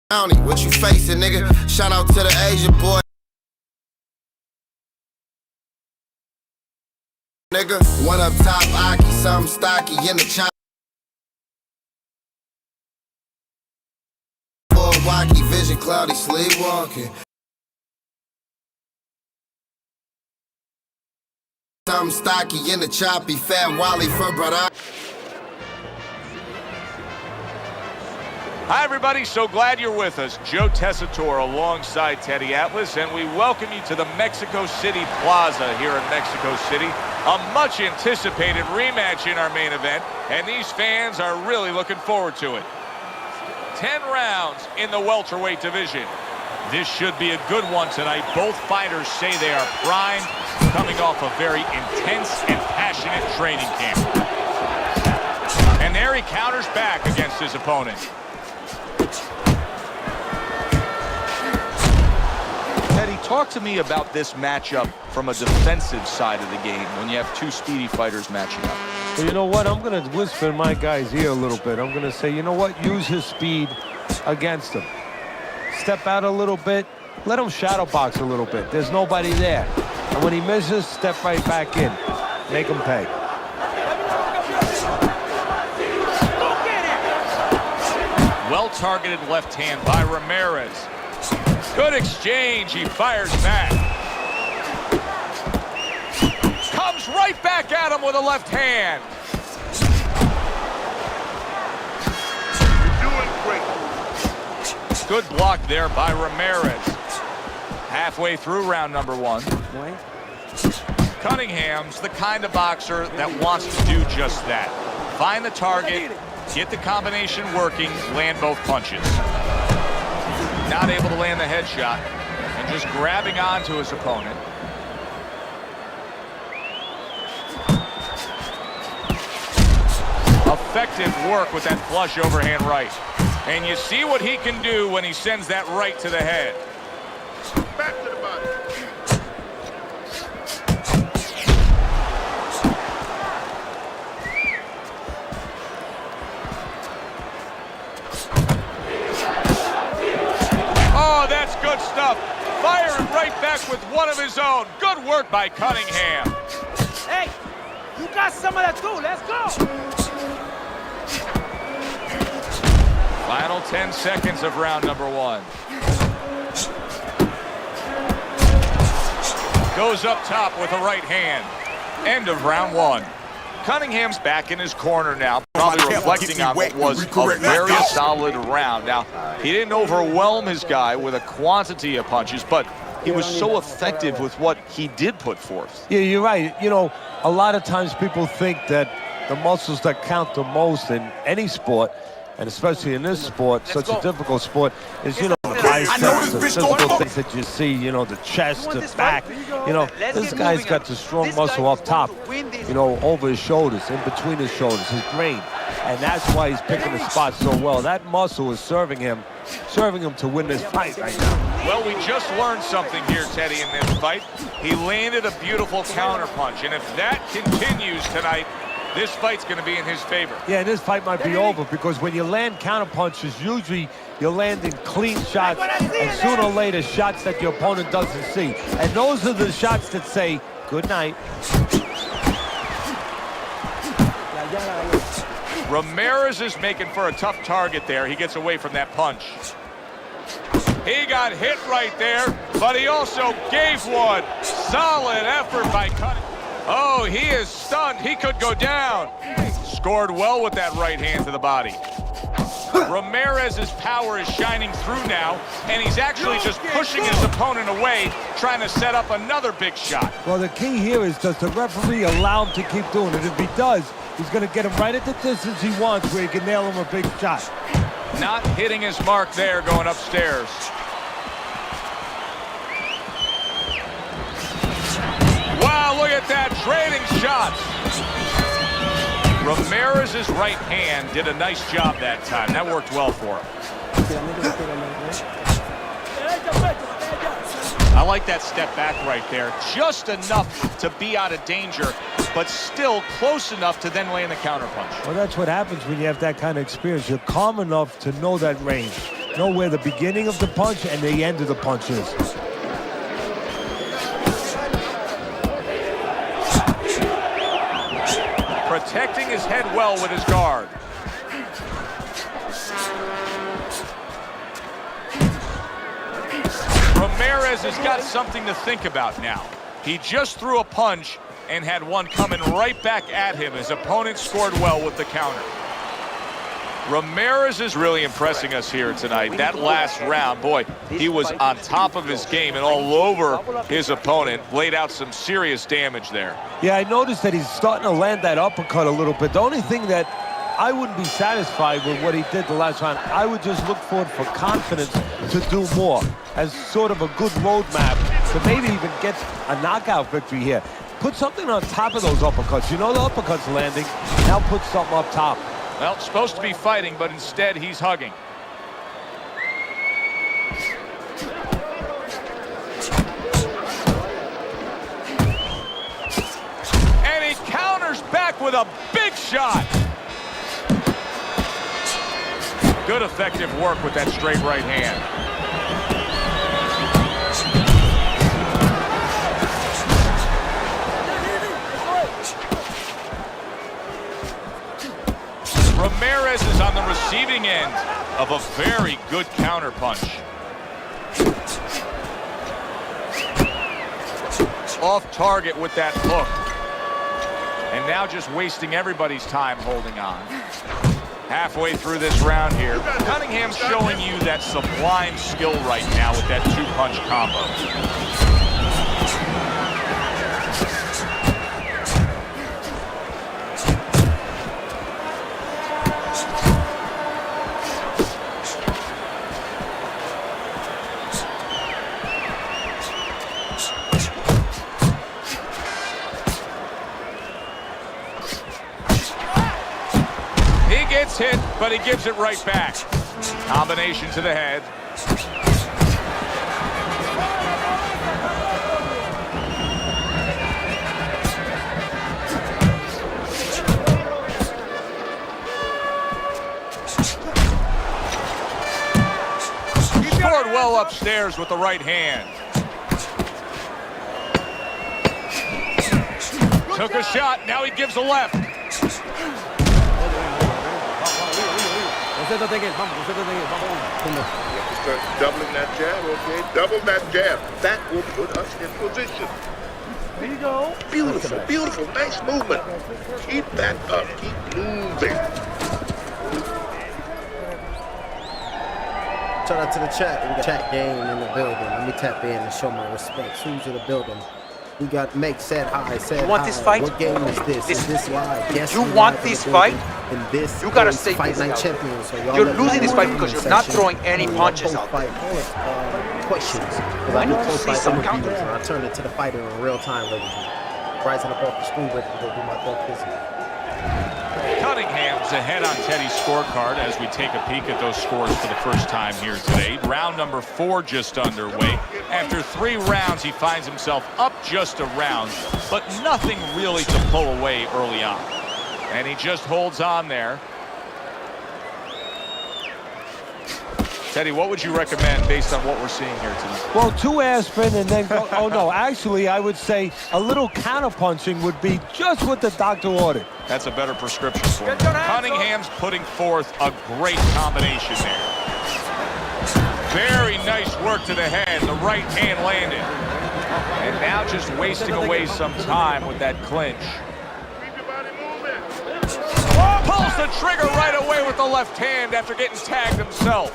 County, what you facing, nigga? Shout out to the Asian boy. Nigga, one up top, Aki, something stocky in the chop. Wacky, vision cloudy, sleepwalking. Something stocky in the choppy, fat Wally for brother. Hi, everybody. So glad you're with us. Joe Tessitore alongside Teddy Atlas, and we welcome you to the Mexico City Plaza here in Mexico City. A much-anticipated rematch in our main event, and these fans are really looking forward to it. 10 rounds in the welterweight division. This should be a good one tonight. Both fighters say they are primed, coming off a very intense and passionate training camp. And there he counters back against his opponent. Teddy, talk to me about this matchup from a defensive side of the game when you have two speedy fighters matching up. Well, you know what? I'm going to whisper in my guy's ear a little bit. I'm going to say, you know what? Use his speed against him. Step out a little bit. Let him shadow box a little bit. There's nobody there. And when he misses, step right back in. Make him pay. Well-targeted left hand by Ramirez. Good exchange. He fires back. Comes right back at him with a left hand. You're doing great. Good block there by Ramirez. Halfway through round number one. Cunningham's the kind of boxer that wants to do just that. Find the target, get the combination working, land both punches. Not able to land the headshot, and just grabbing onto his opponent. Effective work with that flush overhand right. And you see what he can do when he sends that right to the head. Back to the body. Oh, that's good stuff. Firing right back with one of his own. Good work by Cunningham. Hey, you got some of that too. Let's go. Final 10 seconds of round number one. Goes up top with a right hand. End of round one. Cunningham's back in his corner now, probably reflecting on what was a very solid round. Now, he didn't overwhelm his guy with a quantity of punches, but he was so effective with what he did put forth. Yeah, you're right. You know, a lot of times people think that the muscles that count the most in any sport, and especially in this sport, such a difficult sport, is, you know, the biceps, the physical things that you see, you know, the chest, the back. You know, this guy's got the strong muscle up top, you know, over his shoulders, in between his shoulders, his brain. And that's why he's picking the spot so well. That muscle is serving him to win this fight right now. Well, we just learned something here, Teddy, in this fight. He landed a beautiful counterpunch, and if that continues tonight, this fight's going to be in his favor. Yeah, this fight might be over because when you land counterpunches, usually you're landing clean shots, and sooner or later, shots that your opponent doesn't see. And those are the shots that say, good night. Ramirez is making for a tough target there. He gets away from that punch. He got hit right there, but he also gave one. Solid effort by Cunningham. Oh, he is stunned. He could go down. Scored well with that right hand to the body. Ramirez's power is shining through now, and he's actually just pushing his opponent away, trying to set up another big shot. Well, the key here is, does the referee allow him to keep doing it? If he does, he's going to get him right at the distance he wants where he can nail him a big shot. Not hitting his mark there, going upstairs. Wow, look at that, trading shots. Ramirez's right hand did a nice job that time. That worked well for him. I like that step back right there. Just enough to be out of danger, but still close enough to then land the counterpunch. Well, that's what happens when you have that kind of experience. You're calm enough to know that range. know where the beginning of the punch and the end of the punch is. Protecting his head well with his guard. Ramirez has got something to think about now. He just threw a punch and had one coming right back at him. His opponent scored well with the counter. Ramirez is really impressing us here tonight. That last round, boy, he was on top of his game and all over his opponent. Laid out some serious damage there. Yeah, I noticed that he's starting to land that uppercut a little bit. The only thing that I wouldn't be satisfied with what he did the last round. I would just look forward for confidence to do more as sort of a good roadmap to maybe even get a knockout victory here. Put something on top of those uppercuts. You know the uppercut's landing. Now put something up top. Well, supposed to be fighting, but instead he's hugging. And he counters back with a big shot. Good effective work with that straight right hand. Ramirez is on the receiving end of a very good counter punch. Off target with that hook. And now just wasting everybody's time holding on. Halfway through this round here, Cunningham's showing you that sublime skill right now with that two-punch combo. Gets hit, but he gives it right back. Combination to the head. Scored well upstairs with the right hand. Took a shot, now he gives a left. Start doubling that jab, okay? Double that jab. That will put us in position. There you go. Beautiful, beautiful. Nice movement. Keep that up. Keep moving. Shout out to the chat. We got chat game in the building. Let me tap in and show my respects. Who's in the building? We got Make said hi. Said you want hi. This fight? What game is this? Is this live? Yes, you want this fight? And this you gotta is say Fight this Night out. Champion. So you're losing this fight because you're not throwing any punches out there. Questions. Because I do post-fight interviews and I turn it to the fighter in real time, ladies and gentlemen. Rising up off the screen ready to go do my third business. Cunningham's ahead on Teddy's scorecard as we take a peek at those scores for the first time here today. Round number 4 just underway. After 3 rounds, he finds himself up just a round, but nothing really to pull away early on. And he just holds on there. Teddy, what would you recommend based on what we're seeing here tonight? Well, 2 aspirin and then go. Oh, no. Actually, I would say a little counter-punching would be just what the doctor ordered. That's a better prescription for him. Cunningham's putting forth a great combination there. Very nice work to the head. The right hand landed. And now just wasting away some time with that clinch. Keep your body moving. Pulls the trigger right away with the left hand after getting tagged himself.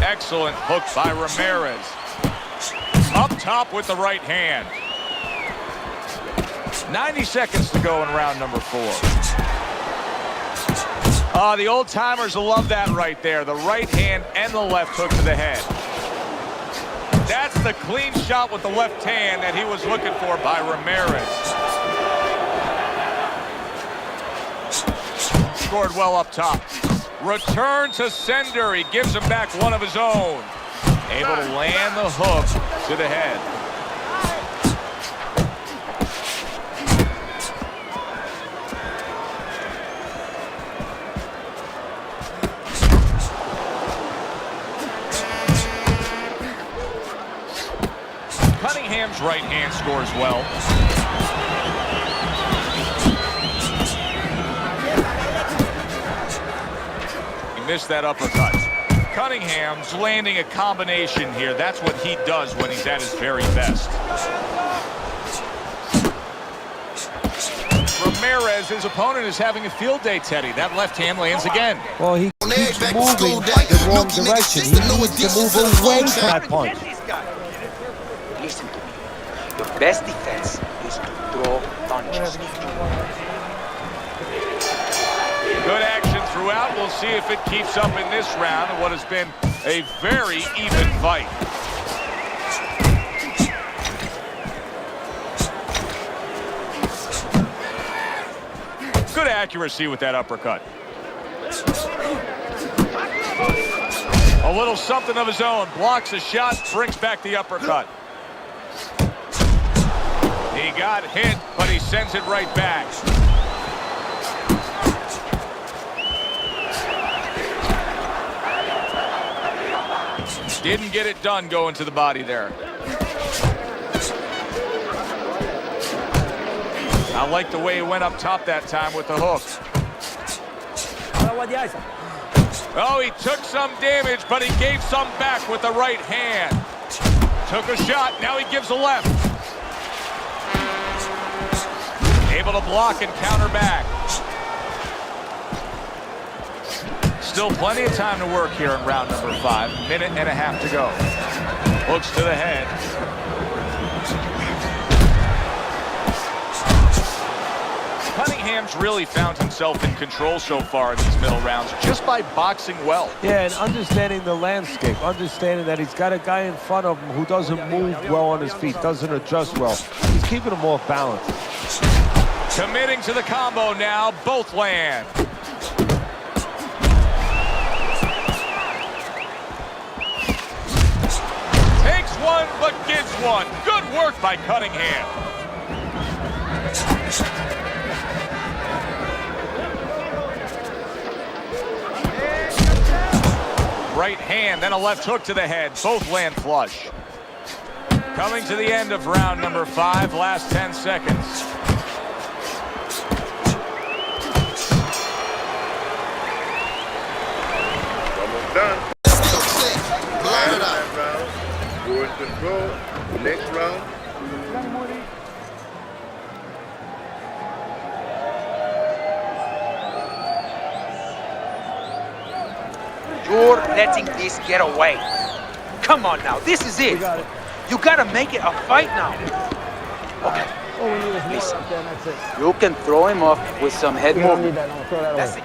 Excellent hook by Ramirez. Up top with the right hand. 90 seconds to go in round number 4. The old-timers will love that right there. The right hand and the left hook to the head. That's the clean shot with the left hand that he was looking for by Ramirez. Scored well up top. Return to sender. He gives him back one of his own. Able to land the hook to the head. Cunningham's right hand scores well. He missed that uppercut. Cunningham's landing a combination here. That's what he does when he's at his very best. Ramirez, his opponent, is having a field day, Teddy. That left hand lands again. Well, he keeps moving the wrong direction. He needs to move away from that punch. Listen to me. Your best defense is to throw punches. Good action throughout. We'll see if it keeps up in this round in what has been a very even fight. Good accuracy with that uppercut. A little something of his own. Blocks a shot, brings back the uppercut. He got hit, but he sends it right back. Didn't get it done going to the body there. I like the way he went up top that time with the hook. Oh, he took some damage, but he gave some back with the right hand. Took a shot, now he gives a left. Able to block and counter back. Still plenty of time to work here in round number 5. Minute and a half to go. Hooks to the head. Cunningham's really found himself in control so far in these middle rounds just by boxing well. Yeah, and understanding the landscape, understanding that he's got a guy in front of him who doesn't move well on his feet, doesn't adjust well. He's keeping him off balance. Committing to the combo now, both land. Takes one, but gives one. Good work by Cunningham. Right hand, then a left hook to the head. Both land flush. Coming to the end of round number 5, last 10 seconds. Almost done. Still sick. Blow it up. That round. You're in control. Next round. You're letting this get away. Come on now, this is it. You gotta make it a fight now. Okay, listen. You can throw him off with some head movement. That's it.